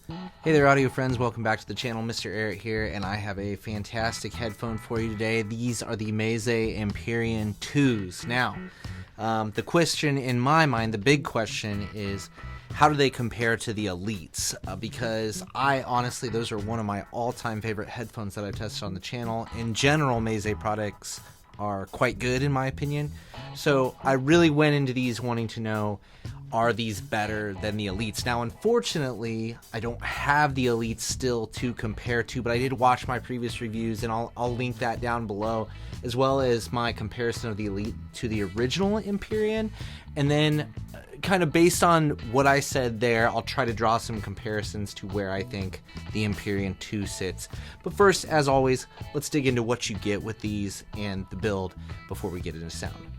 Hey there, audio friends. Welcome back to the channel. MrAyrit here, and I have a fantastic headphone for you today. These are the Meze Empyrean 2s. Now, the question in my mind, the big question is, how do they compare to the Elites? Because honestly, those are one of my all-time favorite headphones that I've tested on the channel. In general, Meze products are quite good in my opinion. So I really went into these wanting to know, are these better than the Elites? Now, unfortunately, I don't have the Elites still to compare to, but I did watch my previous reviews, and I'll link that down below, as well as my comparison of the Elite to the original Empyrean. And then, kind of based on what I said there, I'll try to draw some comparisons to where I think the Empyrean 2 sits. But first, as always, let's dig into what you get with these and the build before we get into sound.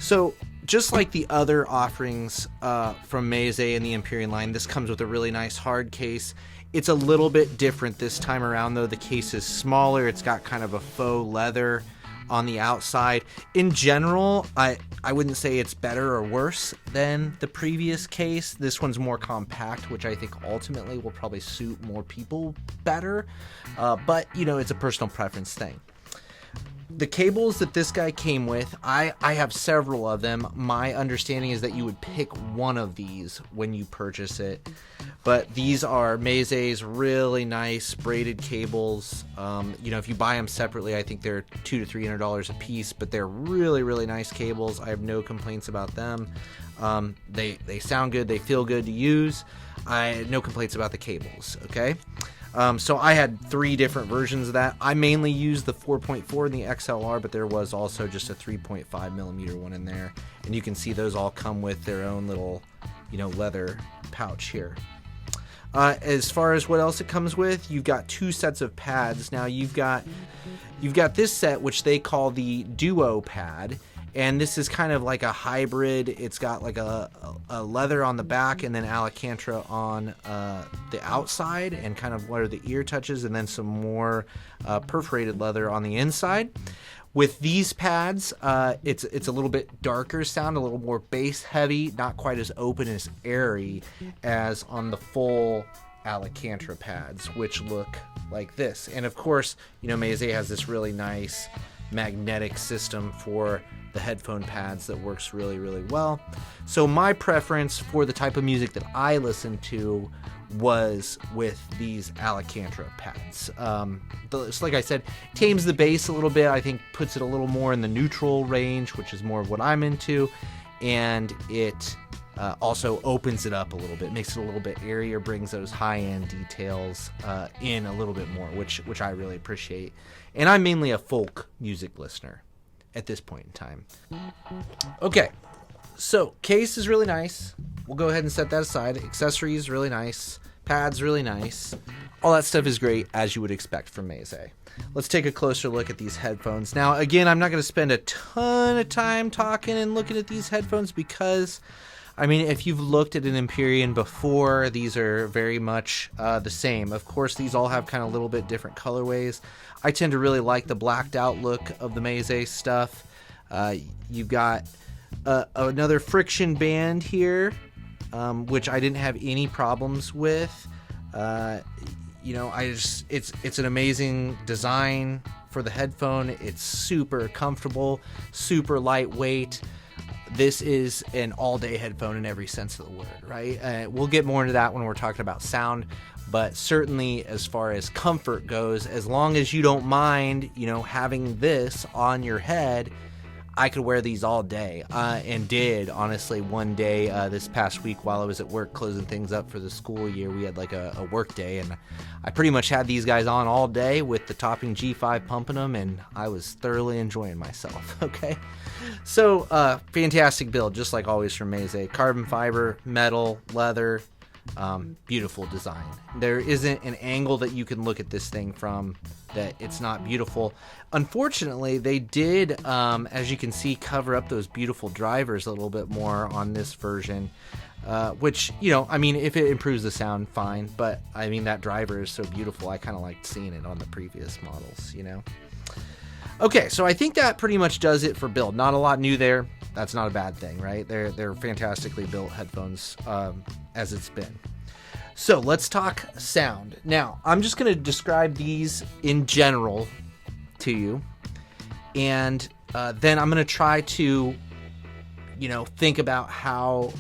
So, just like the other offerings from Meze and the Empyrean line, this comes with a really nice hard case. It's a little bit different this time around, though. The case is smaller. It's got kind of a faux leather on the outside. In general, I wouldn't say it's better or worse than the previous case. This one's more compact, which I think ultimately will probably suit more people better. But, you know, it's a personal preference thing. The cables that this guy came with, I have several of them. My understanding is that you would pick one of these when you purchase it. But these are Meze's really nice braided cables. You know, if you buy them separately, I think they're $200 to $300 a piece, but they're really, really nice cables. I have no complaints about them. They sound good. They feel good to use. No complaints about the cables, okay? So I had 3 different versions of that. I mainly used the 4.4 and the XLR, but there was also just a 3.5 millimeter one in there. And you can see those all come with their own little, you know, leather pouch here. As far as what else it comes with, you've got 2 sets of pads. Now you've got this set, which they call the Duo pad. And this is kind of like a hybrid. It's got like a leather on the back and then Alcantara on the outside and kind of where the ear touches, and then some more perforated leather on the inside. With these pads, it's a little bit darker sound, a little more bass heavy, not quite as open as airy as on the full Alcantara pads, which look like this. And of course, you know, Meze has this really nice magnetic system for the headphone pads that works really, really well. So my preference for the type of music that I listen to was with these Alcantara pads. Like I said, tames the bass a little bit. I think puts it a little more in the neutral range, which is more of what I'm into, and it also opens it up a little bit, makes it a little bit airier, brings those high-end details in a little bit more, which I really appreciate. And I'm mainly a folk music listener at this point in time. Okay, so case is really nice. We'll go ahead and set that aside. Accessories really nice. Pads really nice. All that stuff is great, as you would expect from Meze. Let's take a closer look at these headphones. Now, again, I'm not going to spend a ton of time talking and looking at these headphones because, I mean, if you've looked at an Empyrean before, these are very much the same. Of course, these all have kind of a little bit different colorways. I tend to really like the blacked out look of the Meze stuff. You've got another friction band here, which I didn't have any problems with. You know, it's an amazing design for the headphone. It's super comfortable, super lightweight. This is an all-day headphone in every sense of the word, right? We'll get more into that when we're talking about sound, but certainly as far as comfort goes, as long as you don't mind, you know, having this on your head, I could wear these all day, and did, honestly. One day this past week while I was at work closing things up for the school year, we had like a work day, and I pretty much had these guys on all day with the topping G5 pumping them, and I was thoroughly enjoying myself, okay? So, fantastic build, just like always from Meze. Carbon fiber, metal, leather, beautiful design. There isn't an angle that you can look at this thing from that it's not beautiful. Unfortunately, they did, as you can see, cover up those beautiful drivers a little bit more on this version, which, you know, I mean, if it improves the sound, fine, but I mean, that driver is so beautiful. I kind of liked seeing it on the previous models, you know. Okay, so I think that pretty much does it for build. Not a lot new there. That's not a bad thing, right? They're fantastically built headphones, as it's been. So let's talk sound. Now, I'm just going to describe these in general to you, and then I'm going to try to, think about how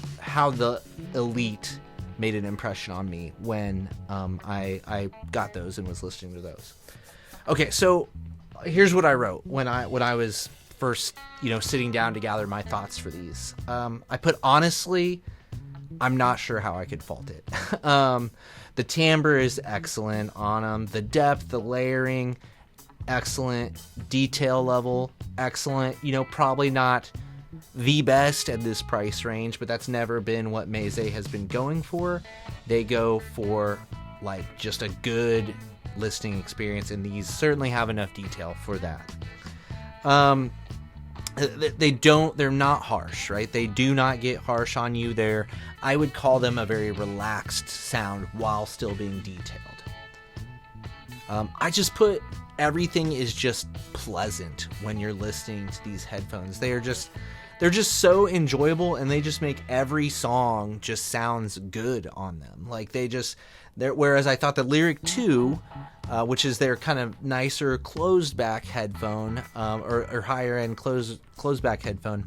the Elite made an impression on me when I got those and was listening to those. Okay, so here's what I wrote when I was first, sitting down to gather my thoughts for these. I put, honestly, I'm not sure how I could fault it. The timbre is excellent on them. The depth, the layering, excellent. Detail level, excellent. Probably not the best at this price range, but that's never been what Meze has been going for. They go for like just a good listening experience, and these certainly have enough detail for that. They're not harsh, right? They do not get harsh on you. I would call them a very relaxed sound while still being detailed. I just put everything is just pleasant when you're listening to these headphones. They're just so enjoyable, and they just make every song just sounds good on them. Like whereas I thought the Lyric 2, which is their kind of nicer closed back headphone, or higher end closed back headphone,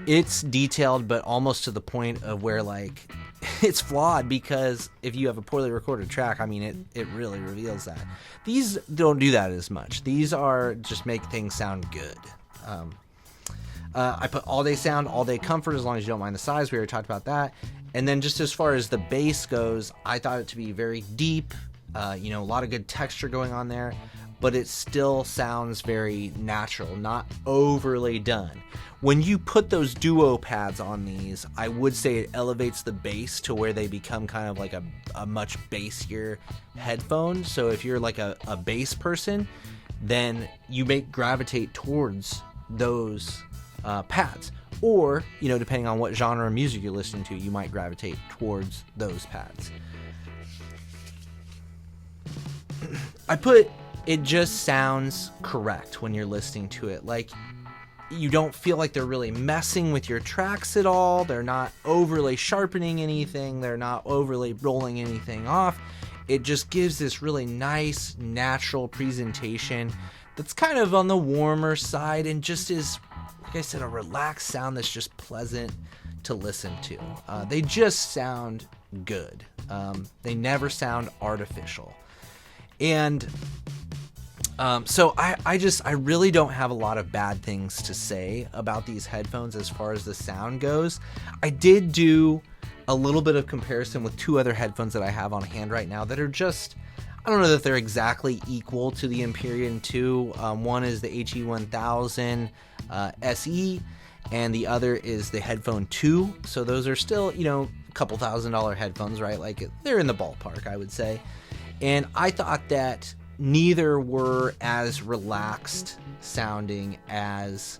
it's detailed, but almost to the point of where like it's flawed, because if you have a poorly recorded track, I mean, it really reveals that. These don't do that as much. These are just make things sound good. I put all day sound, all day comfort, as long as you don't mind the size. We already talked about that. And then just as far as the bass goes, I thought it to be very deep, a lot of good texture going on there, but it still sounds very natural, not overly done. When you put those duo pads on these, I would say it elevates the bass to where they become kind of like a much bassier headphone. So if you're like a bass person, then you may gravitate towards those pads, or depending on what genre of music you're listening to, you might gravitate towards those pads. I put it just sounds correct when you're listening to it. Like, you don't feel like they're really messing with your tracks at all. They're not overly sharpening anything. They're not overly rolling anything off. It just gives this really nice, natural presentation that's kind of on the warmer side, and just is, like I said, a relaxed sound that's just pleasant to listen to. They just sound good. They never sound artificial. And so I really don't have a lot of bad things to say about these headphones as far as the sound goes. I did do a little bit of comparison with two other headphones that I have on hand right now that are just, I don't know that they're exactly equal to the Empyrean 2. One is the HE1000 SE, and the other is the Headphone 2. So those are still, a couple $1,000 headphones, right? Like, they're in the ballpark, I would say. And I thought that neither were as relaxed sounding as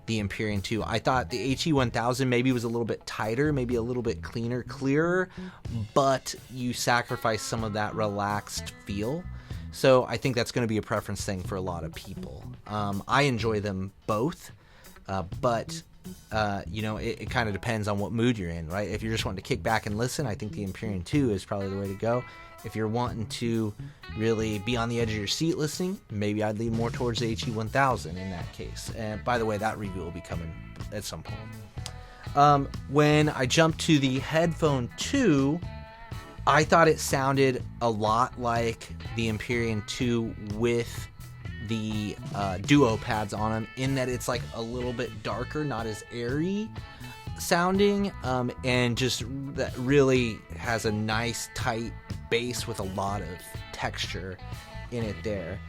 the Empyrean 2. I thought the HE1000 maybe was a little bit tighter, maybe a little bit cleaner, clearer, but you sacrifice some of that relaxed feel. So I think that's going to be a preference thing for a lot of people. I enjoy them both, but it kind of depends on what mood you're in, right? If you're just wanting to kick back and listen, I think the Empyrean 2 is probably the way to go. If you're wanting to really be on the edge of your seat listening, maybe I'd lean more towards the HE1000 in that case. And by the way, that review will be coming at some point. When I jumped to the Headphone 2, I thought it sounded a lot like the Empyrean 2 with the duo pads on them, in that it's like a little bit darker, not as airy sounding, and just that really has a nice tight bass with a lot of texture in it there.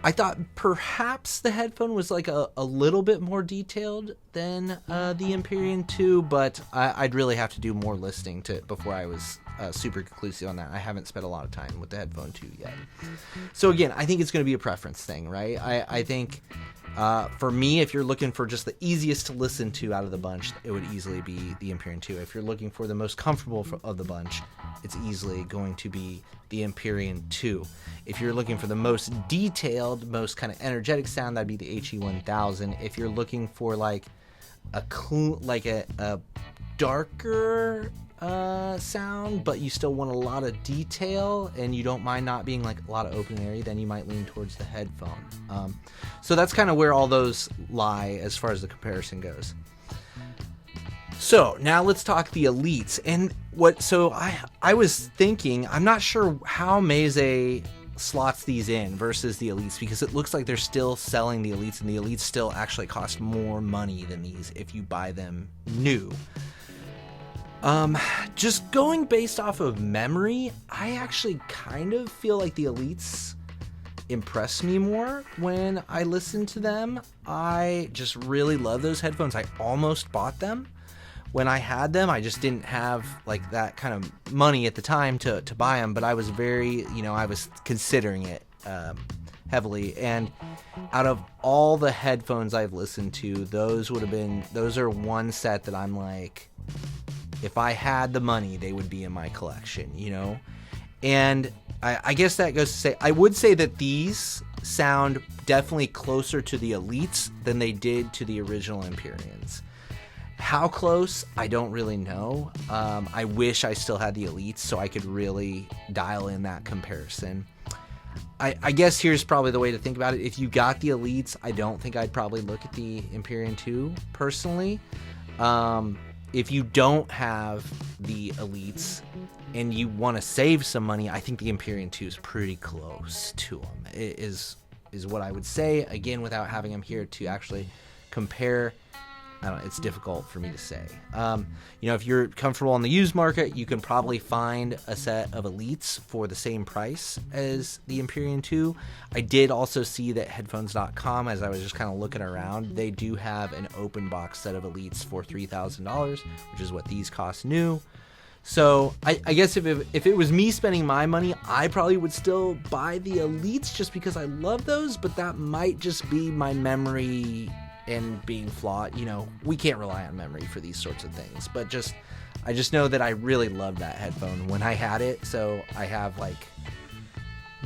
I thought perhaps the Headphone was like a little bit more detailed than the Empyrean 2, but I'd really have to do more listening to it before I was super conclusive on that. I haven't spent a lot of time with the Headphone 2 yet. So again, I think it's going to be a preference thing, right? I think for me, if you're looking for just the easiest to listen to out of the bunch, it would easily be the Empyrean 2. If you're looking for the most comfortable of the bunch, it's easily going to be the Empyrean 2. If you're looking for the most detailed, most kind of energetic sound, that'd be the HE1000. If you're looking for like a darker sound, but you still want a lot of detail and you don't mind not being like a lot of open area, then you might lean towards the headphone. So that's kind of where all those lie as far as the comparison goes. So now let's talk the Elites. And so I was thinking, I'm not sure how Meze slots these in versus the Elites, because it looks like they're still selling the Elites, and the Elites still actually cost more money than these if you buy them new. Just going based off of memory, I actually kind of feel like the Elites impress me more when I listen to them. I just really love those headphones. I almost bought them when I had them. I just didn't have like that kind of money at the time to buy them, but I was very, I was considering it heavily. And out of all the headphones I've listened to, those are one set that I'm like, if I had the money, they would be in my collection, And I guess that goes to say, I would say that these sound definitely closer to the Elites than they did to the original Empyreans. How close, I don't really know. I wish I still had the Elites so I could really dial in that comparison. I guess here's probably the way to think about it. If you got the Elites, I don't think I'd probably look at the Empyrean 2 personally. If you don't have the Elites and you want to save some money, I think the Empyrean 2 is pretty close to them. It is what I would say. Again, without having them here to actually compare, it's difficult for me to say. If you're comfortable on the used market, you can probably find a set of Elites for the same price as the Empyrean 2. I did also see that headphones.com, as I was just kind of looking around, they do have an open box set of Elites for $3,000, which is what these cost new. So I guess if it was me spending my money, I probably would still buy the Elites just because I love those, but that might just be my memory and being flawed. We can't rely on memory for these sorts of things, but I just know that I really loved that headphone when I had it, so I have like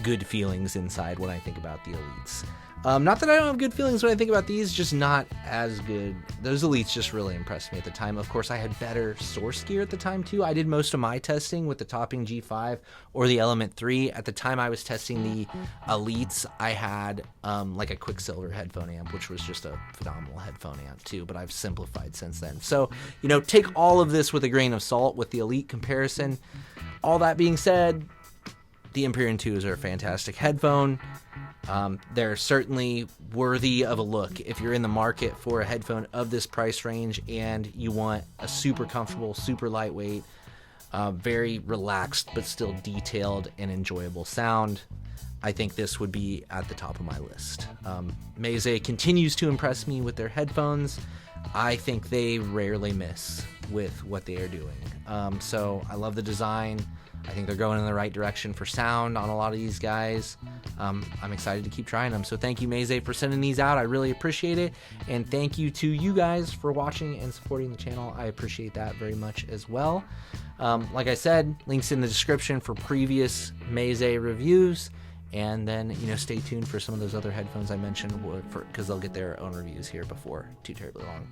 good feelings inside when I think about the Elites. Not that I don't have good feelings when I think about these, just not as good. Those Elites just really impressed me at the time. Of course, I had better source gear at the time too. I did most of my testing with the Topping G5 or the Element 3. At the time I was testing the Elites, I had like a Quicksilver headphone amp, which was just a phenomenal headphone amp too, but I've simplified since then. So, take all of this with a grain of salt with the Elite comparison. All that being said, the Empyrean 2s are a fantastic headphone. They're certainly worthy of a look. If you're in the market for a headphone of this price range and you want a super comfortable, super lightweight, very relaxed but still detailed and enjoyable sound, I think this would be at the top of my list. Meze continues to impress me with their headphones. I think they rarely miss with what they are doing. So I love the design. I think they're going in the right direction for sound on a lot of these guys. I'm excited to keep trying them. So thank you, Meze, for sending these out. I really appreciate it. And thank you to you guys for watching and supporting the channel. I appreciate that very much as well. Like I said, links in the description for previous Meze reviews. And then, stay tuned for some of those other headphones I mentioned, because they'll get their own reviews here before too terribly long.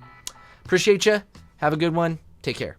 Appreciate you. Have a good one. Take care.